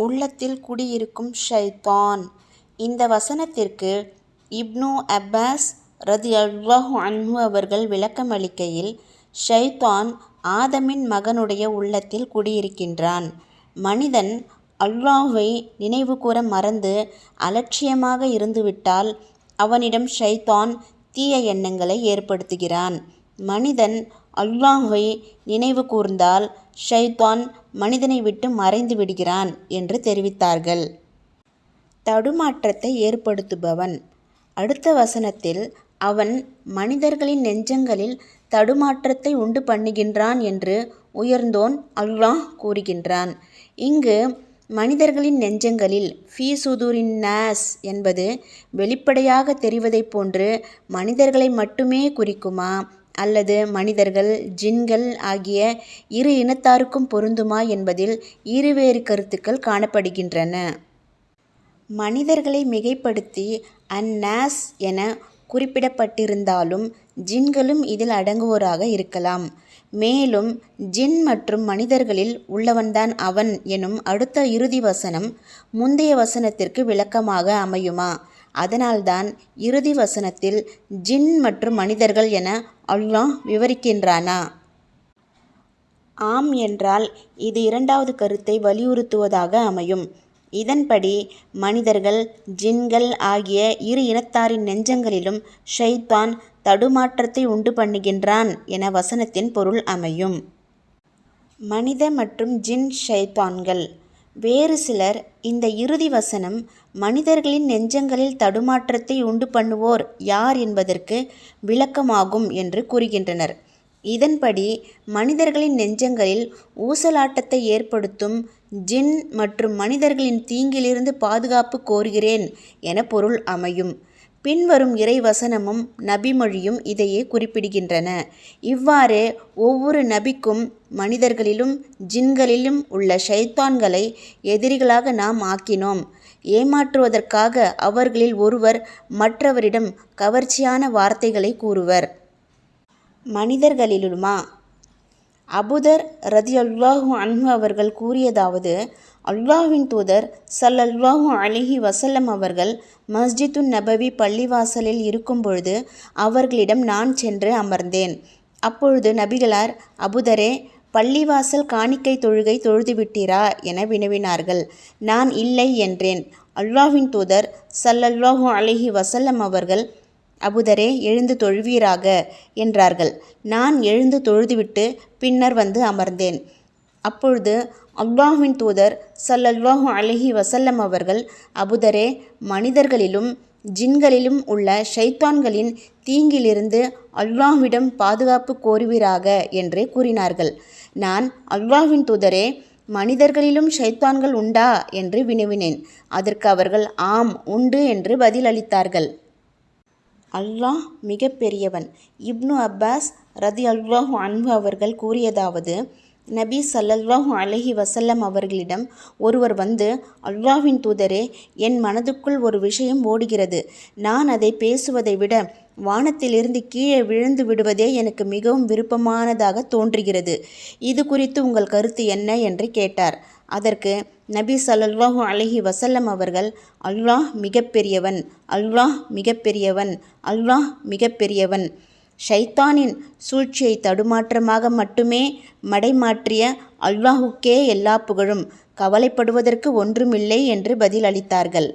உள்ளத்தில் குடியிருக்கும் ஷைத்தான். இந்த வசனத்திற்கு இப்னு அப்பாஸ் ரதியல்லாஹு அன்ஹு அவர்கள் விளக்கமளிக்கையில், ஷைத்தான் ஆதமின் மகனுடைய உள்ளத்தில் குடியிருக்கின்றான். மனிதன் அல்லாஹ்வை நினைவுகூர மறந்து அலட்சியமாக இருந்துவிட்டால் அவனிடம் ஷைத்தான் தீய எண்ணங்களை ஏற்படுத்துகிறான். மனிதன் அல்லாஹ்வை நினைவு கூர்ந்தால் ஷைத்தான் மனிதனை விட்டு மறைந்து விடுகிறான் என்று தெரிவித்தார்கள். தடுமாற்றத்தை ஏற்படுத்துபவன். அடுத்த வசனத்தில் அவன் மனிதர்களின் நெஞ்சங்களில் தடுமாற்றத்தை உண்டு பண்ணுகின்றான் என்று உயர்ந்தோன் அல்லாஹ் கூறுகின்றான். இங்கு மனிதர்களின் நெஞ்சங்களில் ஃபீ சுதூரின் நாஸ் என்பது வெளிப்படையாக தெரிவதைப் போன்று மனிதர்களை மட்டுமே குறிக்குமா அல்லது மனிதர்கள், ஜின்கள் ஆகிய இரு இனத்தாருக்கும் பொருந்துமா என்பதில் இருவேறு கருத்துக்கள் காணப்படுகின்றன. மனிதர்களை மிகைப்படுத்தி அந்நாஸ் என குறிப்பிடப்பட்டிருந்தாலும் ஜின்களும் இதில் அடங்குவோராக இருக்கலாம். மேலும் ஜின் மற்றும் மனிதர்களில் உள்ளவன்தான் அவன் எனும் அடுத்த இறுதி வசனம் முந்தைய வசனத்திற்கு விளக்கமாக அமையுமா? அதனால்தான் இறுதி வசனத்தில் ஜின் மற்றும் மனிதர்கள் என அல்லாஹ் விவரிக்கின்றானா? ஆம் என்றால் இது இரண்டாவது கருத்தை வலியுறுத்துவதாக அமையும். இதன்படி மனிதர்கள், ஜின்கள் ஆகிய இரு இனத்தாரின் நெஞ்சங்களிலும் ஷைத்தான் தடுமாற்றத்தை உண்டு பண்ணுகின்றான் என வசனத்தின் பொருள் அமையும். மனித மற்றும் ஜின் ஷைத்தான்கள். வேறு சிலர் இந்த இறுதி வசனம் மனிதர்களின் நெஞ்சங்களில் தடுமாற்றத்தை உண்டு பண்ணுவோர் யார் என்பதற்கு விளக்கமாகும் என்று கூறுகின்றனர். இதன்படி மனிதர்களின் நெஞ்சங்களில் ஊசலாட்டத்தை ஏற்படுத்தும் ஜின் மற்றும் மனிதர்களின் தீங்கிலிருந்து பாதுகாப்பு கோருகிறேன் என பொருள் அமையும். பின்வரும் இறைவசனமும் நபிமொழியும் இதையே குறிப்பிடுகின்றன. இவ்வாறு ஒவ்வொரு நபிக்கும் மனிதர்களிலும் ஜின்களிலும் உள்ள ஷைத்தான்களை எதிரிகளாக நாம் ஆக்கினோம். ஏமாற்றுவதற்காக அவர்களில் ஒருவர் மற்றவரிடம் கவர்ச்சியான வார்த்தைகளை கூறுவர். மனிதர்களிலுமா? அபூதர் ரதியல்லாஹு அன்ஹு அவர்கள் கூறியதாவது, அல்லாஹ்வின் தூதர் ஸல்லல்லாஹு அலைஹி வஸல்லம் அவர்கள் மஸ்ஜிதுன் நபவி பள்ளிவாசலில் இருக்கும் பொழுது அவர்களிடம் நான் சென்று அமர்ந்தேன். அப்பொழுது நபிகளார், அபூதரே, பள்ளிவாசல் காணிக்கை தொழுகை தொழுதுவிட்டீரா என வினவினார்கள். நான் இல்லை என்றேன். அல்லாஹ்வின் தூதர் ஸல்லல்லாஹு அலைஹி வஸல்லம் அவர்கள், அபூதரே, எழுந்து தொழுவீராக என்றார்கள். நான் எழுந்து தொழுதுவிட்டு பின்னர் வந்து அமர்ந்தேன். அப்பொழுது அல்லாஹ்வின் தூதர் ஸல்லல்லாஹு அலைஹி வஸல்லம் அவர்கள், அபூதரே, மனிதர்களிலும் ஜின்களிலும் உள்ள ஷைத்தான்களின் தீங்கிலிருந்து அல்லாஹ்விடம் பாதுகாப்பு கோருவீராக என்று கூறினார்கள். நான், அல்லாஹ்வின் தூதரே, மனிதர்களிலும் ஷைத்தான்கள் உண்டா என்று வினவினேன். அதற்கு அவர்கள், ஆம், உண்டு என்று பதிலளித்தார்கள். அல்லாஹ் மிக பெரியவன். இப்னு அப்பாஸ் ரதியல்லாஹு அன்ஹு அவர்கள் கூறியதாவது, நபி ஸல்லல்லாஹு அலைஹி வஸல்லம் அவர்களிடம் ஒருவர் வந்து, அல்லாஹ்வின் தூதரே, என் மனதுக்குள் ஒரு விஷயம் ஓடுகிறது. நான் அதை பேசுவதை விட வானத்திலிருந்து கீழே விழுந்து விடுவதே எனக்கு மிகவும் விருப்பமானதாக தோன்றுகிறது. இது குறித்து உங்கள் கருத்து என்ன என்று கேட்டார். அதற்கு நபி ஸல்லல்லாஹு அலைஹி வஸல்லம் அவர்கள், அல்லாஹ் மிகப்பெரியவன், அல்லாஹ் மிகப்பெரியவன், அல்லாஹ் மிகப்பெரியவன். ஷைத்தானின் சூழ்ச்சியை தடுமாற்றமாக மட்டுமே மடைமாற்றிய அல்லாஹுக்கே எல்லா புகழும், கவலைப்படுவதற்கு ஒன்றுமில்லை என்று பதிலளித்தார்கள்.